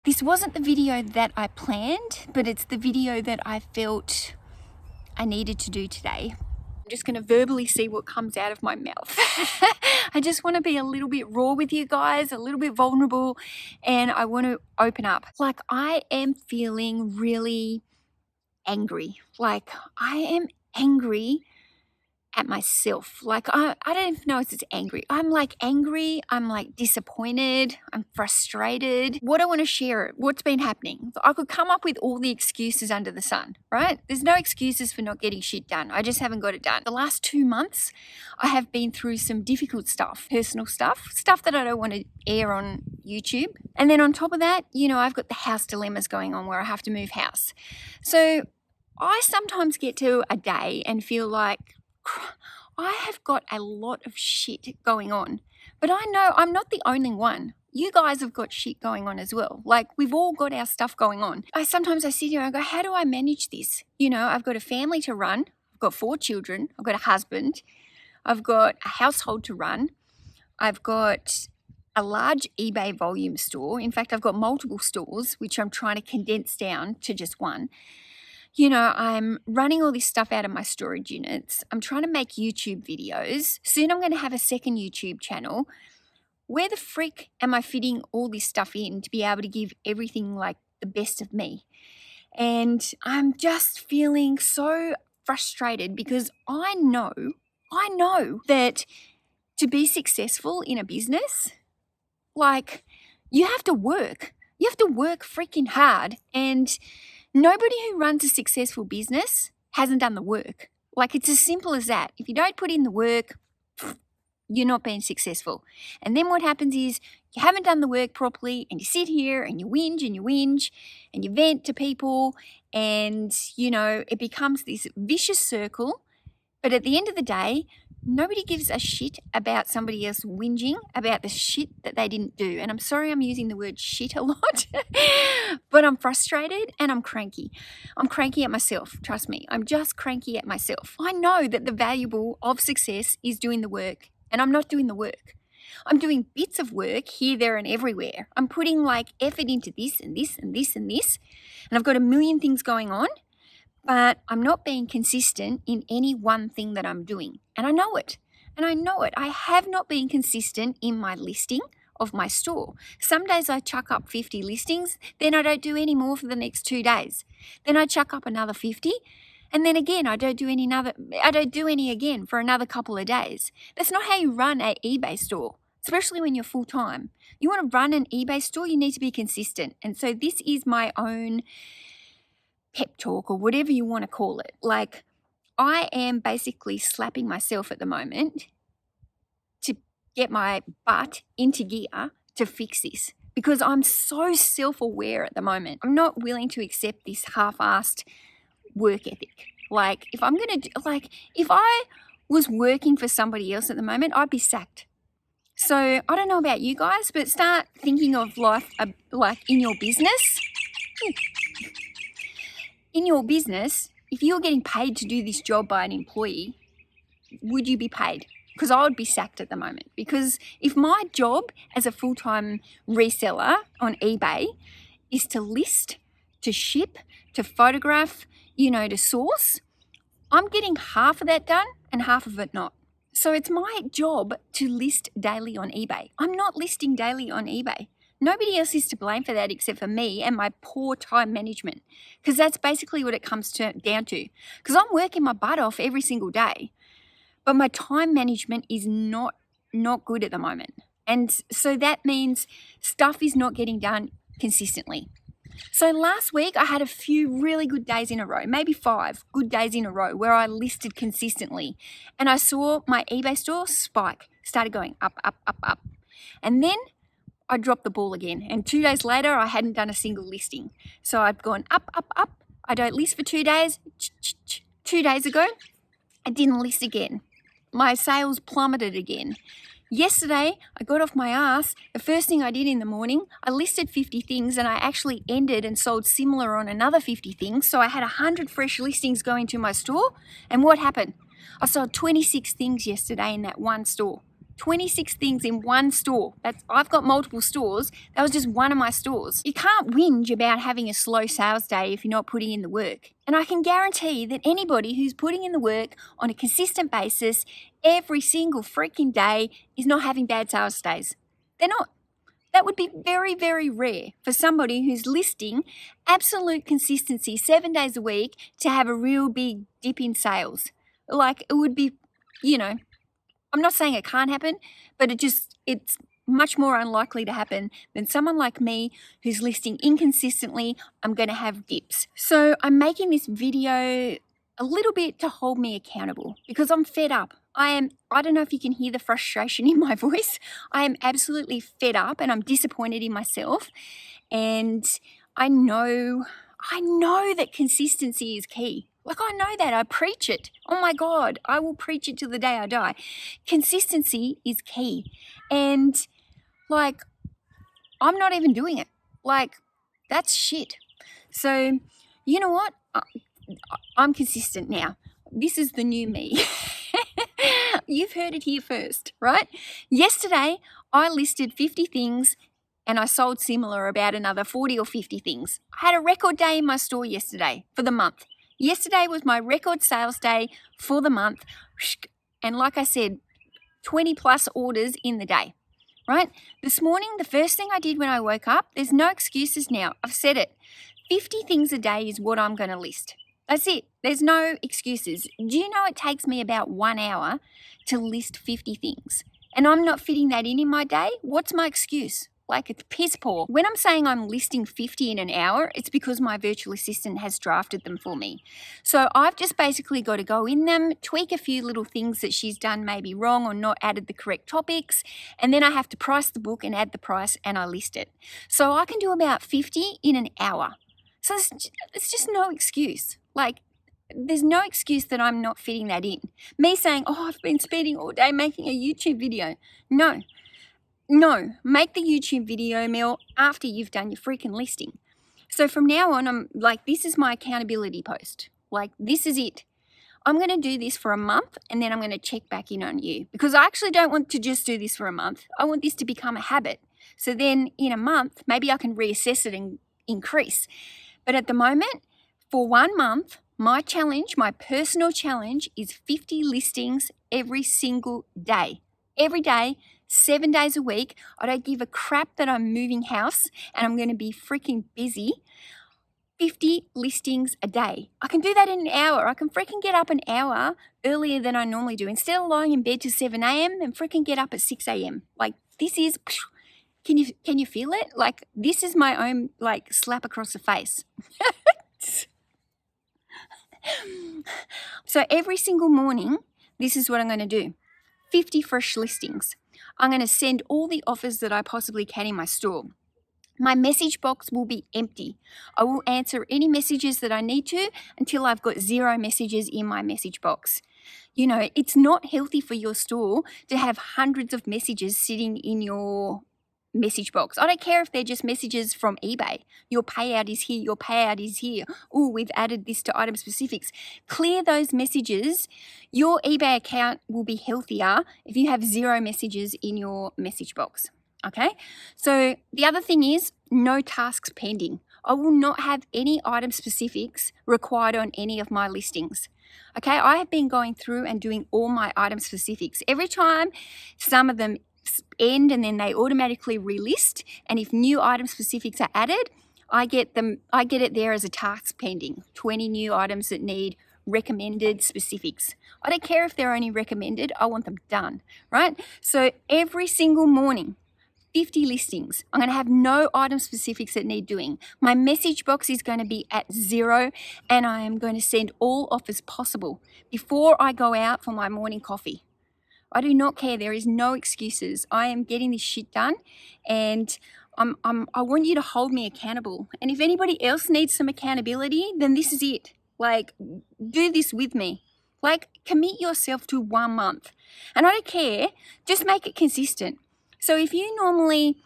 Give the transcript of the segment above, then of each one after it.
This wasn't the video that I planned, but it's the video that I felt I needed to do today. I'm just going to verbally see what comes out of my mouth. I just want to be a little bit raw with you guys, a little bit vulnerable, and I want to open up. Like, I am feeling really angry. Like, I am angry at myself. Like, I don't even know if it's angry. I'm like angry, I'm like disappointed, I'm frustrated. What I want to share, what's been happening. I could come up with all the excuses under the sun, right? There's no excuses for not getting shit done. I just haven't got it done. The last 2 months, I have been through some difficult stuff, personal stuff that I don't want to air on YouTube. And then on top of that, you know, I've got the house dilemmas going on where I have to move house. So I sometimes get to a day and feel like, I have got a lot of shit going on, but I know I'm not the only one. You guys have got shit going on as well. Like, we've all got our stuff going on. Sometimes I sit here and I go, how do I manage this? You know, I've got a family to run. I've got 4 children. I've got a husband. I've got a household to run. I've got a large eBay volume store. In fact, I've got multiple stores, which I'm trying to condense down to just one. You know, I'm running all this stuff out of my storage units. I'm trying to make YouTube videos. Soon I'm going to have a second YouTube channel. Where the frick am I fitting all this stuff in to be able to give everything like the best of me? And I'm just feeling so frustrated because I know that to be successful in a business, like, you have to work. You have to work freaking hard, and nobody who runs a successful business hasn't done the work. Like, it's as simple as that. If you don't put in the work, you're not being successful. And then what happens is you haven't done the work properly, and you sit here and you whinge and you whinge and you vent to people, and, you know, it becomes this vicious circle. But at the end of the day, nobody gives a shit about somebody else whinging about the shit that they didn't do. And I'm sorry I'm using the word shit a lot, but I'm frustrated and I'm cranky. I'm cranky at myself, trust me. I'm just cranky at myself. I know that the valuable of success is doing the work, and I'm not doing the work. I'm doing bits of work here, there, and everywhere. I'm putting like effort into this and this and this and this, and I've got a million things going on. But I'm not being consistent in any one thing that I'm doing. And I know it. I have not been consistent in my listing of my store. Some days I chuck up 50 listings, then I don't do any more for the next 2 days. Then I chuck up another 50, and then again I don't do any again for another couple of days. That's not how you run an eBay store, especially when you're full-time. You want to run an eBay store, you need to be consistent. And so this is my own pep talk, or whatever you want to call it. Like, I am basically slapping myself at the moment to get my butt into gear to fix this, because I'm so self-aware at the moment. I'm not willing to accept this half-assed work ethic. Like, if I'm going to, like, if I was working for somebody else at the moment, I'd be sacked. So I don't know about you guys, but start thinking of life like in your business. In your business, if you're getting paid to do this job by an employee, would you be paid? Because I would be sacked at the moment. Because if my job as a full-time reseller on eBay is to list, to ship, to photograph, you know, to source, I'm getting half of that done and half of it not. So it's my job to list daily on eBay. I'm not listing daily on eBay. Nobody else is to blame for that except for me and my poor time management, because that's basically what it comes down to. Because I'm working my butt off every single day, but my time management is not good at the moment. And so that means stuff is not getting done consistently. So last week I had a few really good days in a row, maybe 5 good days in a row where I listed consistently. And I saw my eBay store spike, started going up, up, up, up. And then I dropped the ball again, and 2 days later I hadn't done a single listing. So I've gone up, up, up. I don't list for 2 days. 2 days ago, I didn't list again. My sales plummeted again. Yesterday, I got off my ass. The first thing I did in the morning, I listed 50 things, and I actually ended and sold similar on another 50 things. So I had 100 fresh listings going to my store. And what happened? I sold 26 things yesterday in that one store. 26 things in one store. I've got multiple stores. That was just one of my stores. You can't whinge about having a slow sales day if you're not putting in the work. And I can guarantee that anybody who's putting in the work on a consistent basis every single freaking day is not having bad sales days. They're not. That would be very, very rare for somebody who's listing absolute consistency 7 days a week to have a real big dip in sales. Like, it would be, you know, I'm not saying it can't happen, but it's much more unlikely to happen than someone like me who's listing inconsistently. I'm going to have dips. So I'm making this video a little bit to hold me accountable because I'm fed up. I don't know if you can hear the frustration in my voice. I am absolutely fed up and I'm disappointed in myself. And I know that consistency is key. Like, I know that. I preach it. Oh my God, I will preach it till the day I die. Consistency is key. And like, I'm not even doing it. Like, that's shit. So, you know what? I'm consistent now. This is the new me. You've heard it here first, right? Yesterday, I listed 50 things and I sold similar about another 40 or 50 things. I had a record day in my store yesterday for the month. Yesterday was my record sales day for the month. And like I said, 20 plus orders in the day, right? This morning, the first thing I did when I woke up, there's no excuses now. I've said it. 50 things a day is what I'm going to list. That's it. There's no excuses. Do you know it takes me about 1 hour to list 50 things? And I'm not fitting that in my day? What's my excuse? Like, it's piss poor. When I'm saying I'm listing 50 in an hour, it's because my virtual assistant has drafted them for me. So I've just basically got to go in them, tweak a few little things that she's done maybe wrong or not added the correct topics, and then I have to price the book and add the price and I list it. So I can do about 50 in an hour. So it's just no excuse. Like, there's no excuse that I'm not fitting that in. Me saying, oh, I've been spending all day making a YouTube video. No, make the YouTube video, Mel, after you've done your freaking listing. So from now on, I'm like, this is my accountability post. Like, this is it. I'm going to do this for a month and then I'm going to check back in on you because I actually don't want to just do this for a month. I want this to become a habit. So then in a month, maybe I can reassess it and increase. But at the moment, for 1 month, my challenge, my personal challenge is 50 listings every single day. Every day, 7 days a week. I don't give a crap that I'm moving house and I'm going to be freaking busy. 50 listings a day. I can do that in an hour. I can freaking get up an hour earlier than I normally do. Instead of lying in bed till 7 a.m. and freaking get up at 6 a.m. Like, this is... Can you feel it? Like, this is my own, like, slap across the face. So every single morning, this is what I'm going to do. 50 fresh listings. I'm going to send all the offers that I possibly can in my store. My message box will be empty. I will answer any messages that I need to until I've got 0 messages in my message box. You know, it's not healthy for your store to have hundreds of messages sitting in your message box. I don't care if they're just messages from eBay. Your payout is here, your payout is here. Oh, we've added this to item specifics. Clear those messages. Your eBay account will be healthier if you have 0 messages in your message box. Okay? So the other thing is no tasks pending. I will not have any item specifics required on any of my listings. Okay? I have been going through and doing all my item specifics. Every time some of them end and then they automatically relist, and if new item specifics are added, I get it there as a task pending. 20 new items that need recommended specifics. I don't care if they're only recommended, I want them done, right? So every single morning, 50 listings. I'm going to have no item specifics that need doing. My message box is going to be at 0 and I am going to send all offers possible before I go out for my morning coffee. I do not care. There is no excuses. I am getting this shit done and I want you to hold me accountable. And if anybody else needs some accountability, then this is it. Like, do this with me. Like, commit yourself to 1 month. And I don't care. Just make it consistent. So if you normally,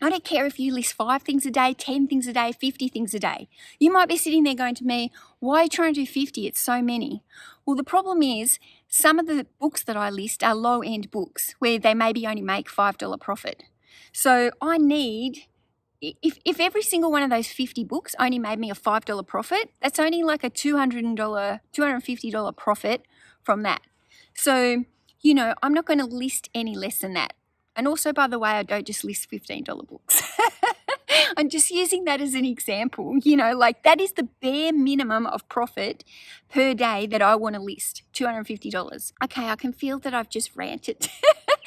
I don't care if you list 5 things a day, 10 things a day, 50 things a day. You might be sitting there going to me, why are you trying to do 50? It's so many. Well, the problem is some of the books that I list are low-end books where they maybe only make $5 profit. So I need, if every single one of those 50 books only made me a $5 profit, that's only like a $250 profit from that. So, you know, I'm not going to list any less than that. And also, by the way, I don't just list $15 books. I'm just using that as an example. You know, like that is the bare minimum of profit per day that I want to list, $250. Okay, I can feel that I've just ranted.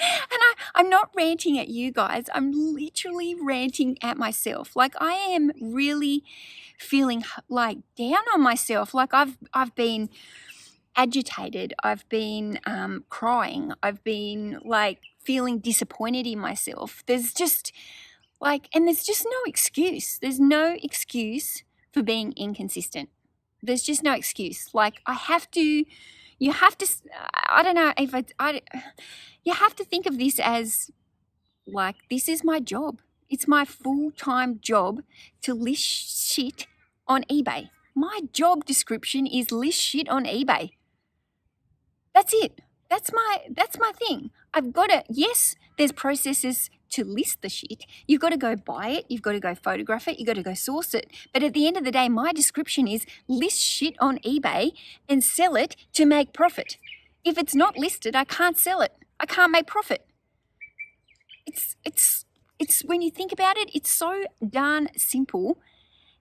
And I'm not ranting at you guys. I'm literally ranting at myself. Like I am really feeling like down on myself. Like I've been agitated. I've been crying. I've been like feeling disappointed in myself. There's just like, and there's just no excuse. There's no excuse for being inconsistent. There's just no excuse. Like I have to, you have to, I don't know if you have to think of this as like, this is my job. It's my full-time job to list shit on eBay. My job description is list shit on eBay. That's it. That's my thing. I've got to, yes, there's processes to list the shit. You've got to go buy it. You've got to go photograph it. You've got to go source it. But at the end of the day, my description is list shit on eBay and sell it to make profit. If it's not listed, I can't sell it. I can't make profit. It's when you think about it, it's so darn simple,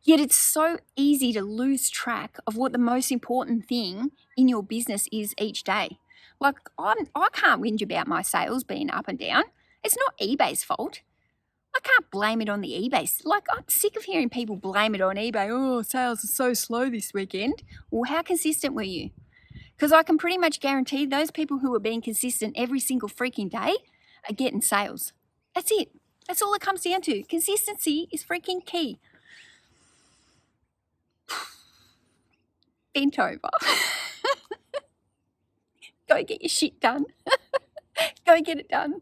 yet it's so easy to lose track of what the most important thing in your business is each day. Like I can't whinge about my sales being up and down. It's not eBay's fault. I can't blame it on the eBay. Like I'm sick of hearing people blame it on eBay. Oh, sales are so slow this weekend. Well, how consistent were you? Because I can pretty much guarantee those people who are being consistent every single freaking day are getting sales. That's it. That's all it comes down to. Consistency is freaking key. Bent over. Go get your shit done. Go get it done.